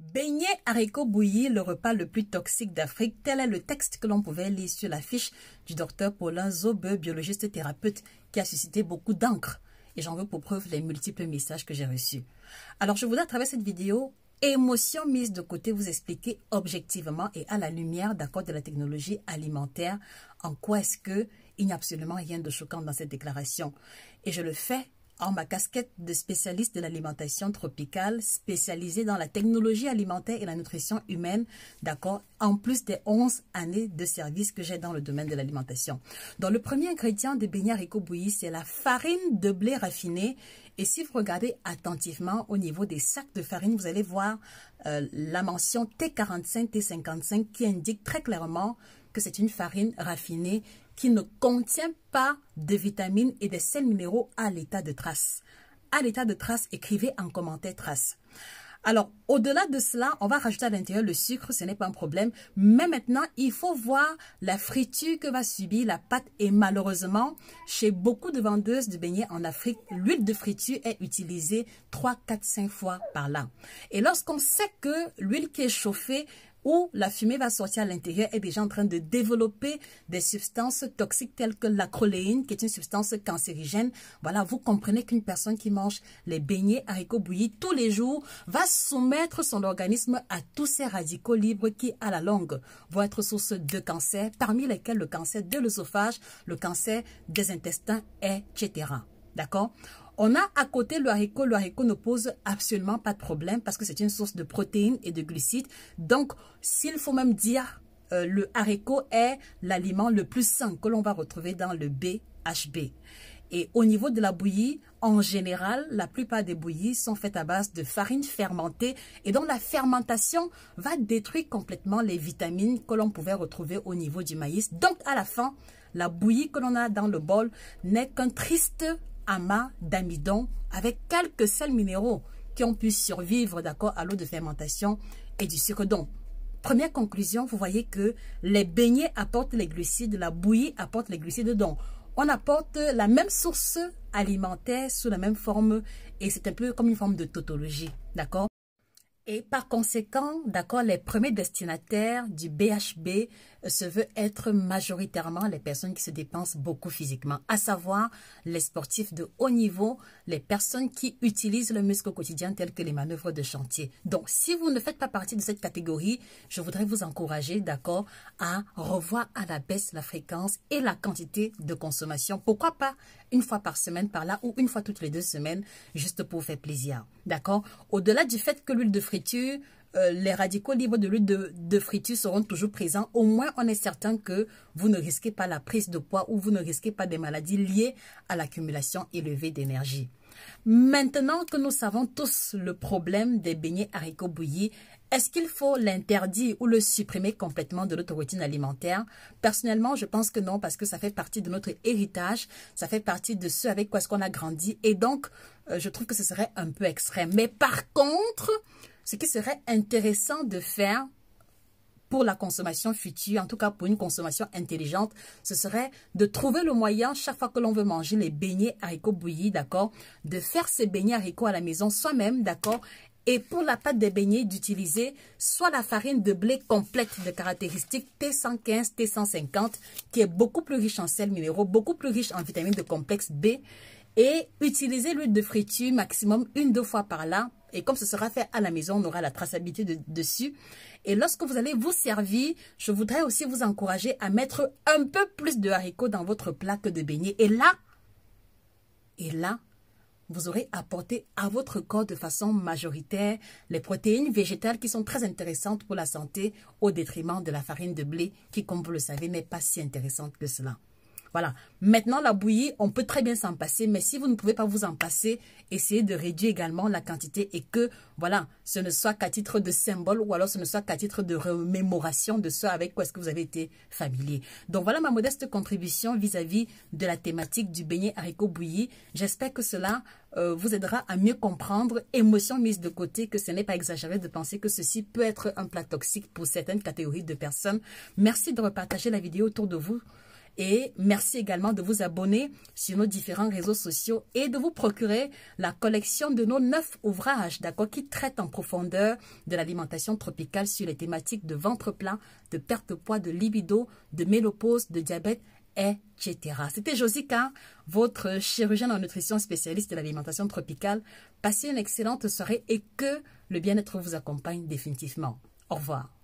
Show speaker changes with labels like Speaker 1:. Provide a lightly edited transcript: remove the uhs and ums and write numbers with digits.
Speaker 1: Beignet haricots bouillis, le repas le plus toxique d'Afrique, tel est le texte que l'on pouvait lire sur l'affiche du docteur Paulin Zobeux, biologiste thérapeute, qui a suscité beaucoup d'encre. Et j'en veux pour preuve les multiples messages que j'ai reçus. Alors je voudrais à travers cette vidéo, émotion mise de côté, vous expliquer objectivement et à la lumière d'accord de la technologie alimentaire, en quoi est-ce que il n'y a absolument rien de choquant dans cette déclaration. Et je le fais en ma casquette de spécialiste de l'alimentation tropicale, spécialisée dans la technologie alimentaire et la nutrition humaine, d'accord, en plus des 11 années de service que j'ai dans le domaine de l'alimentation. Donc, le premier ingrédient des beignets haricots bouillis, c'est la farine de blé raffinée. Et si vous regardez attentivement au niveau des sacs de farine, vous allez voir la mention T45, T55 qui indique très clairement que c'est une farine raffinée qui ne contient pas de vitamines et des sels minéraux à l'état de trace. À l'état de trace, écrivez en commentaire trace. Alors, au-delà de cela, on va rajouter à l'intérieur le sucre, ce n'est pas un problème. Mais maintenant, il faut voir la friture que va subir la pâte. Et malheureusement, chez beaucoup de vendeuses de beignets en Afrique, l'huile de friture est utilisée 3, 4, 5 fois par là. Et lorsqu'on sait que l'huile qui est chauffée où la fumée va sortir à l'intérieur est déjà en train de développer des substances toxiques telles que l'acroléine, qui est une substance cancérigène. Voilà, vous comprenez qu'une personne qui mange les beignets haricots bouillis tous les jours va soumettre son organisme à tous ces radicaux libres qui, à la longue, vont être source de cancer, parmi lesquels le cancer de l'œsophage, le cancer des intestins, etc. D'accord? On a à côté le haricot. Le haricot ne pose absolument pas de problème parce que c'est une source de protéines et de glucides. Donc, s'il faut même dire, le haricot est l'aliment le plus sain que l'on va retrouver dans le BHB. Et au niveau de la bouillie, en général, la plupart des bouillies sont faites à base de farine fermentée et donc la fermentation va détruire complètement les vitamines que l'on pouvait retrouver au niveau du maïs. Donc, à la fin, la bouillie que l'on a dans le bol n'est qu'un triste amas d'amidon avec quelques sels minéraux qui ont pu survivre d'accord à l'eau de fermentation et du sucre. Donc, première conclusion, vous voyez que les beignets apportent les glucides, la bouillie apporte les glucides. Donc, on apporte la même source alimentaire sous la même forme et c'est un peu comme une forme de tautologie, d'accord? Et par conséquent, d'accord, les premiers destinataires du BHB se veut être majoritairement les personnes qui se dépensent beaucoup physiquement, à savoir les sportifs de haut niveau, les personnes qui utilisent le muscle au quotidien telles que les manœuvres de chantier. Donc, si vous ne faites pas partie de cette catégorie, je voudrais vous encourager, d'accord, à revoir à la baisse la fréquence et la quantité de consommation. Pourquoi pas une fois par semaine par là ou une fois toutes les 2 semaines, juste pour faire plaisir, d'accord? Au-delà du fait que l'huile de friture, les radicaux libres de l'huile de friture seront toujours présents. Au moins, on est certain que vous ne risquez pas la prise de poids ou vous ne risquez pas des maladies liées à l'accumulation élevée d'énergie. Maintenant que nous savons tous le problème des beignets haricots bouillis, est-ce qu'il faut l'interdire ou le supprimer complètement de notre routine alimentaire? Personnellement, je pense que non, parce que ça fait partie de notre héritage, ça fait partie de ce avec quoi est-ce qu'on a grandi et donc, je trouve que ce serait un peu extrême. Mais par contre, ce qui serait intéressant de faire pour la consommation future, en tout cas pour une consommation intelligente, ce serait de trouver le moyen, chaque fois que l'on veut manger les beignets haricots bouillis, d'accord, de faire ces beignets haricots à la maison soi-même, d'accord, et pour la pâte des beignets, d'utiliser soit la farine de blé complète de caractéristiques T115, T150, qui est beaucoup plus riche en sels minéraux, beaucoup plus riche en vitamines de complexe B, et utiliser l'huile de friture maximum 1-2 fois par là. Et comme ce sera fait à la maison, on aura la traçabilité dessus. Et lorsque vous allez vous servir, je voudrais aussi vous encourager à mettre un peu plus de haricots dans votre plat que de beignets. Et là, vous aurez apporté à votre corps de façon majoritaire les protéines végétales qui sont très intéressantes pour la santé au détriment de la farine de blé qui, comme vous le savez, n'est pas si intéressante que cela. Voilà. Maintenant, la bouillie, on peut très bien s'en passer, mais si vous ne pouvez pas vous en passer, essayez de réduire également la quantité et que, voilà, ce ne soit qu'à titre de symbole ou alors ce ne soit qu'à titre de remémoration de ce avec quoi est-ce que vous avez été familier. Donc, voilà ma modeste contribution vis-à-vis de la thématique du beignet haricot bouilli. J'espère que cela vous aidera à mieux comprendre, émotion mise de côté, que ce n'est pas exagéré de penser que ceci peut être un plat toxique pour certaines catégories de personnes. Merci de repartager la vidéo autour de vous. Et merci également de vous abonner sur nos différents réseaux sociaux et de vous procurer la collection de nos 9 ouvrages, d'accord, qui traitent en profondeur de l'alimentation tropicale sur les thématiques de ventre plat, de perte de poids, de libido, de ménopause, de diabète, etc. C'était Josica, votre chirurgienne en nutrition spécialiste de l'alimentation tropicale. Passez une excellente soirée et que le bien-être vous accompagne définitivement. Au revoir.